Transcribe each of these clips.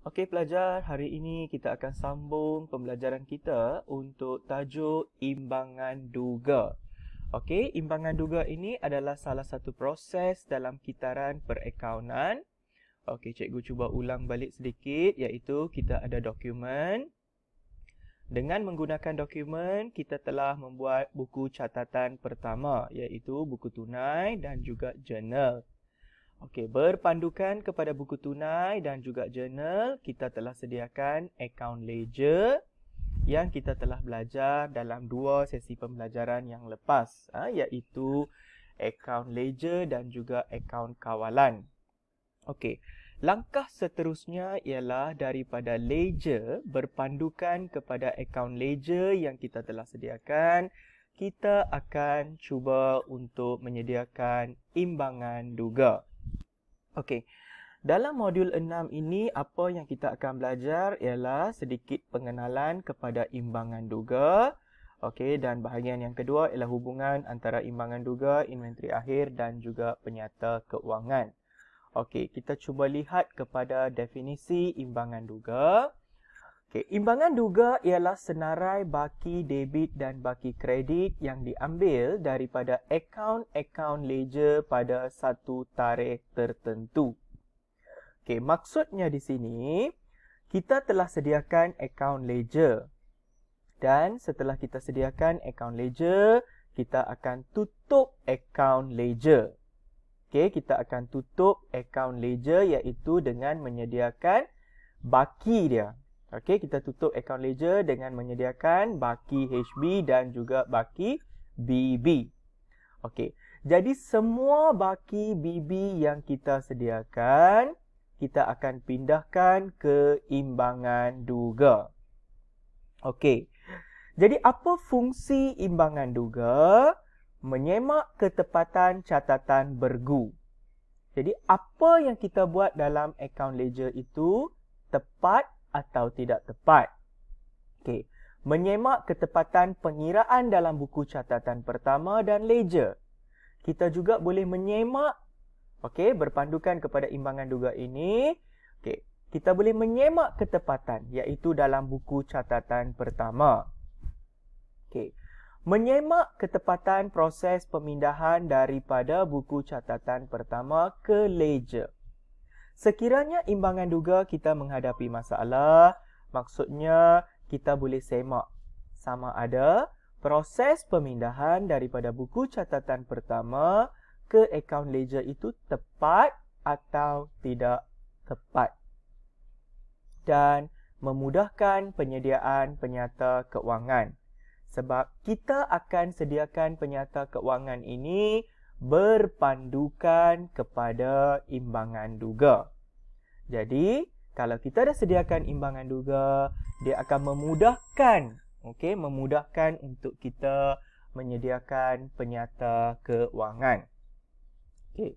Okey pelajar, hari ini kita akan sambung pembelajaran kita untuk tajuk imbangan duga. Okey, imbangan duga ini adalah salah satu proses dalam kitaran perakaunan. Okey, cikgu cuba ulang balik sedikit, iaitu kita ada dokumen. Dengan menggunakan dokumen, kita telah membuat buku catatan pertama, iaitu buku tunai dan juga jurnal. Okey, berpandukan kepada buku tunai dan juga jurnal, kita telah sediakan akaun ledger yang kita telah belajar dalam 2 sesi pembelajaran yang lepas, iaitu akaun ledger dan juga akaun kawalan. Okey, langkah seterusnya ialah daripada ledger berpandukan kepada akaun ledger yang kita telah sediakan, kita akan cuba untuk menyediakan imbangan duga. Okey, dalam modul 6 ini apa yang kita akan belajar ialah sedikit pengenalan kepada imbangan duga. Okey, dan bahagian yang kedua ialah hubungan antara imbangan duga, inventari akhir dan juga penyata keuangan. Okey, kita cuba lihat kepada definisi imbangan duga. Okey, imbangan duga ialah senarai baki debit dan baki kredit yang diambil daripada akaun-akaun ledger pada satu tarikh tertentu. Okey, maksudnya di sini kita telah sediakan akaun ledger. Dan setelah kita sediakan akaun ledger, kita akan tutup akaun ledger. Okey, kita akan tutup akaun ledger iaitu dengan menyediakan baki dia. Okey, kita tutup akaun ledger dengan menyediakan baki HB dan juga baki BB. Okey, jadi semua baki BB yang kita sediakan, kita akan pindahkan ke imbangan duga. Okey, jadi apa fungsi imbangan duga? Menyemak ketepatan catatan bergu. Jadi apa yang kita buat dalam akaun ledger itu tepat atau tidak tepat. Okey, menyemak ketepatan pengiraan dalam buku catatan pertama dan ledger. Kita juga boleh menyemak, okey, berpandukan kepada imbangan duga ini. Okey, kita boleh menyemak ketepatan iaitu dalam buku catatan pertama. Okey, menyemak ketepatan proses pemindahan daripada buku catatan pertama ke ledger. Sekiranya imbangan duga kita menghadapi masalah, maksudnya kita boleh semak sama ada proses pemindahan daripada buku catatan pertama ke akaun ledger itu tepat atau tidak tepat. Dan memudahkan penyediaan penyata keuangan. Sebab kita akan sediakan penyata keuangan ini berpandukan kepada imbangan duga. Jadi, kalau kita dah sediakan imbangan duga, dia akan memudahkan, memudahkan untuk kita menyediakan penyata keuangan. Okey.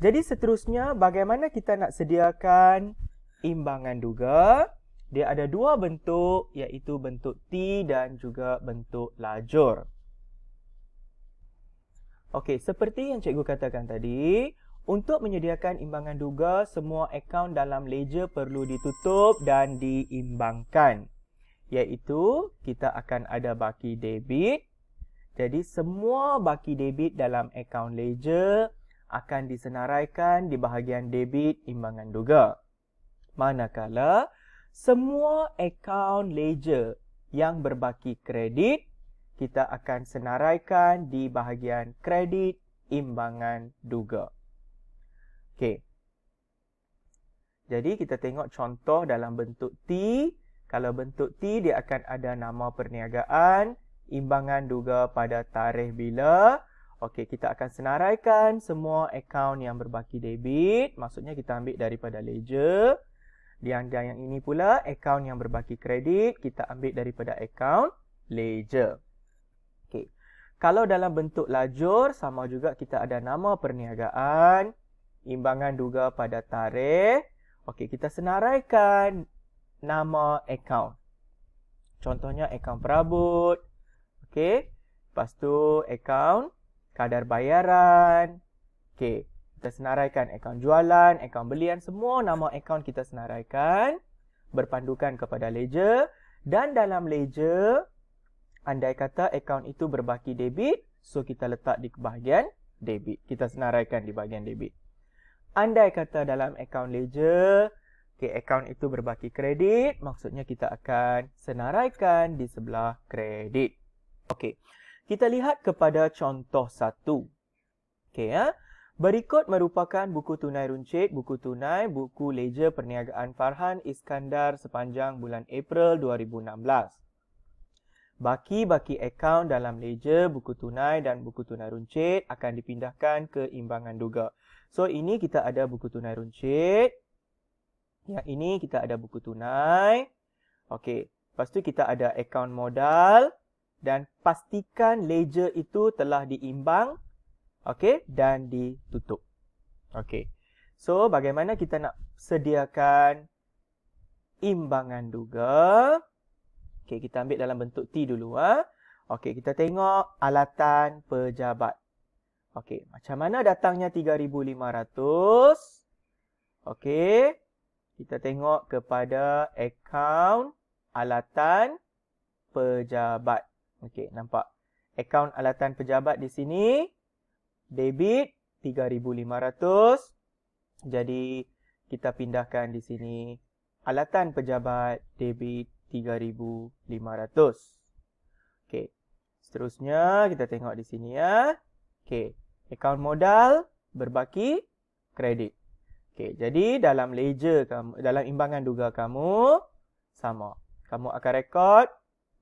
Jadi seterusnya, bagaimana kita nak sediakan imbangan duga? Dia ada 2 bentuk, iaitu bentuk T dan juga bentuk lajur. Okey, seperti yang cikgu katakan tadi, untuk menyediakan imbangan duga, semua akaun dalam ledger perlu ditutup dan diimbangkan. Iaitu, kita akan ada baki debit. Jadi, semua baki debit dalam akaun ledger akan disenaraikan di bahagian debit imbangan duga. Manakala, semua akaun ledger yang berbaki kredit, kita akan senaraikan di bahagian kredit imbangan duga. Okey. Jadi kita tengok contoh dalam bentuk T. Kalau bentuk T dia akan ada nama perniagaan, imbangan duga pada tarikh bila. Okey, kita akan senaraikan semua akaun yang berbaki debit. Maksudnya kita ambil daripada ledger. Dan yang ini pula akaun yang berbaki kredit, kita ambil daripada akaun ledger. Okey. Kalau dalam bentuk lajur, sama juga kita ada nama perniagaan, imbangan duga pada tarikh. Okey, kita senaraikan nama akaun. Contohnya akaun perabot. Okey. Lepas tu akaun kadar bayaran. Okey. Kita senaraikan akaun jualan, akaun belian, semua nama akaun kita senaraikan berpandukan kepada ledger. Dan dalam ledger, andai kata akaun itu berbaki debit, so kita letak di bahagian debit. Kita senaraikan di bahagian debit. Andai kata dalam akaun ledger, akaun itu berbaki kredit, maksudnya kita akan senaraikan di sebelah kredit. Kita lihat kepada contoh satu. Berikut merupakan buku tunai runcit, buku tunai, buku ledger perniagaan Farhan Iskandar sepanjang bulan April 2016. Baki-baki akaun dalam ledger, buku tunai dan buku tunai runcit akan dipindahkan ke imbangan duga. So, ini kita ada buku tunai runcit. Yang ini kita ada buku tunai. Lepas tu kita ada akaun modal. Dan pastikan ledger itu telah diimbang. Dan ditutup. So, bagaimana kita nak sediakan imbangan duga? Kita ambil dalam bentuk T dulu. Kita tengok alatan pejabat. Macam mana datangnya 3,500? Kita tengok kepada akaun alatan pejabat. Nampak? Akaun alatan pejabat di sini. Debit 3,500. Jadi, kita pindahkan di sini. Alatan pejabat debit 3,500. Seterusnya kita tengok di sini ya. Akaun modal berbaki kredit. Jadi dalam ledger kamu, dalam imbangan duga kamu sama. Kamu akan rekod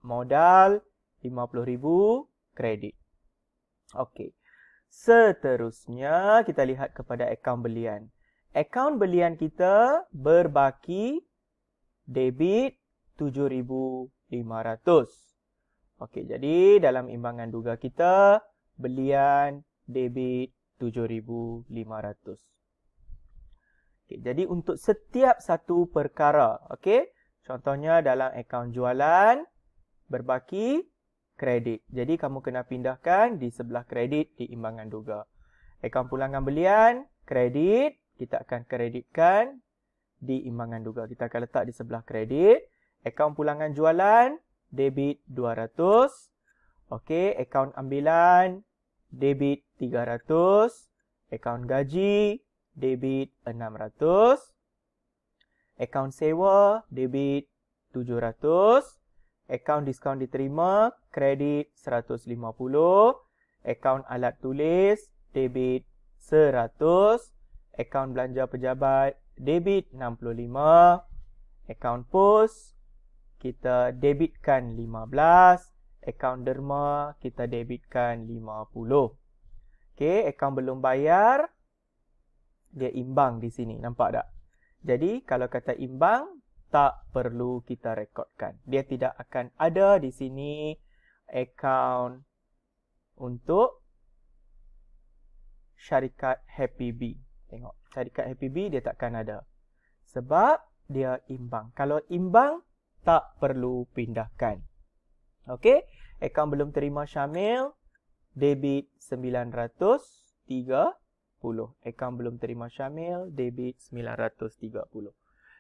modal 50,000 kredit. Seterusnya kita lihat kepada akaun belian. Akaun belian kita berbaki debit 7,500. Jadi dalam imbangan duga kita, belian debit 7,500. Jadi untuk setiap satu perkara, contohnya dalam akaun jualan, berbaki kredit. Jadi kamu kena pindahkan di sebelah kredit di imbangan duga. Akaun pulangan belian, kredit, kita akan kreditkan di imbangan duga. Kita akan letak di sebelah kredit. Akaun pulangan jualan, debit 200. Akaun ambilan, debit 300. Akaun gaji, debit 600. Akaun sewa, debit 700. Akaun diskaun diterima, kredit 150. Akaun alat tulis, debit 100. Akaun belanja pejabat, debit 65. Akaun pos, kita debitkan 15. Akaun derma, kita debitkan 50. Akaun belum bayar, dia imbang di sini. Nampak tak? Jadi, kalau kata imbang, tak perlu kita rekodkan. Dia tidak akan ada di sini akaun untuk syarikat Happy Bee. Tengok, syarikat Happy Bee dia takkan ada. Sebab dia imbang. Kalau imbang, tak perlu pindahkan. Akaun belum terima syamil, debit 930. Akaun belum terima syamil, debit 930.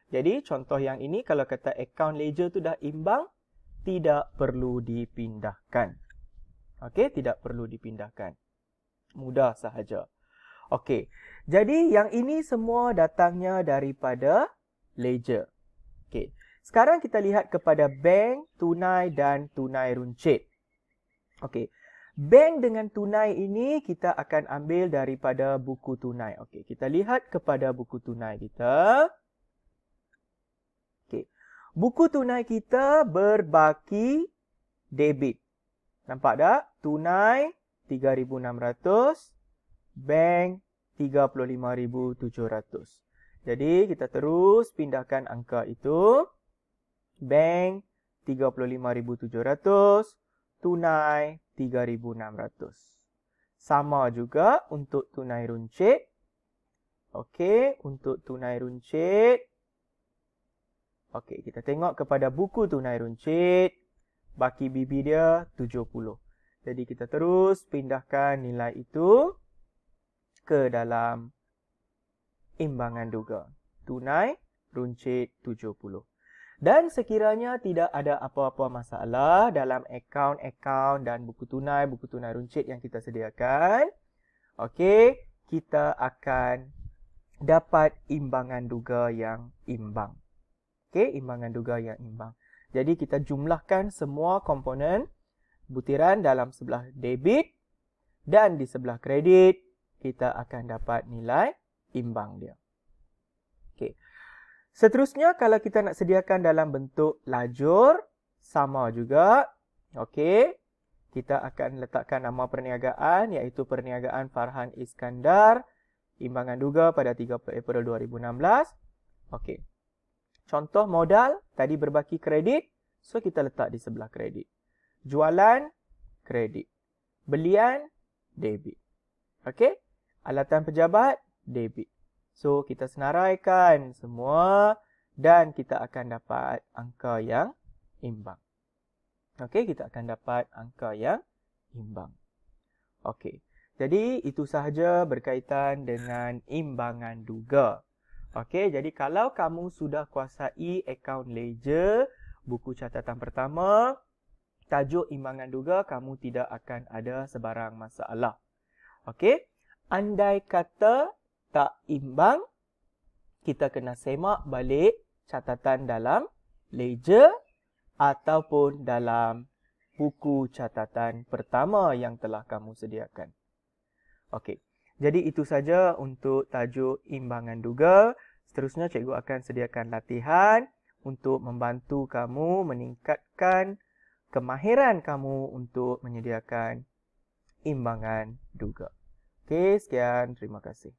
Jadi contoh yang ini, kalau kata akaun ledger tu dah imbang, tidak perlu dipindahkan. Tidak perlu dipindahkan. Mudah sahaja. Jadi yang ini semua datangnya daripada ledger. Sekarang kita lihat kepada bank, tunai dan tunai runcit. Bank dengan tunai ini kita akan ambil daripada buku tunai. Kita lihat kepada buku tunai kita. Buku tunai kita berbaki debit. Nampak tak? Tunai 3,600, bank 35,700. Jadi kita terus pindahkan angka itu. Bank 35,700, tunai 3,600. Sama juga untuk tunai runcit. Untuk tunai runcit. Kita tengok kepada buku tunai runcit. Baki BB dia 70. Jadi kita terus pindahkan nilai itu ke dalam imbangan duga. Tunai, runcit 70. Dan sekiranya tidak ada apa-apa masalah dalam akaun-akaun dan buku tunai runcit yang kita sediakan, okey, kita akan dapat imbangan duga yang imbang. Okey, imbangan duga yang imbang. Jadi kita jumlahkan semua komponen butiran dalam sebelah debit dan di sebelah kredit, kita akan dapat nilai imbang dia. Okey. Seterusnya, kalau kita nak sediakan dalam bentuk lajur, sama juga. Okey. Kita akan letakkan nama perniagaan, iaitu Perniagaan Farhan Iskandar. Imbangan duga pada 30 April 2016. Okey. Contoh modal, tadi berbaki kredit. So, kita letak di sebelah kredit. Jualan, kredit. Belian, debit. Okey. Alatan pejabat, debit. So, kita senaraikan semua dan kita akan dapat angka yang imbang. Okey, kita akan dapat angka yang imbang. Okey, jadi itu sahaja berkaitan dengan imbangan duga. Okey, jadi kalau kamu sudah kuasai akaun ledger, buku catatan pertama, tajuk imbangan duga, kamu tidak akan ada sebarang masalah. Okey, andai kata tak imbang, kita kena semak balik catatan dalam ledger ataupun dalam buku catatan pertama yang telah kamu sediakan. Okey, jadi itu saja untuk tajuk imbangan duga. Seterusnya cikgu akan sediakan latihan untuk membantu kamu meningkatkan kemahiran kamu untuk menyediakan imbangan duga. Okey, sekian. Terima kasih.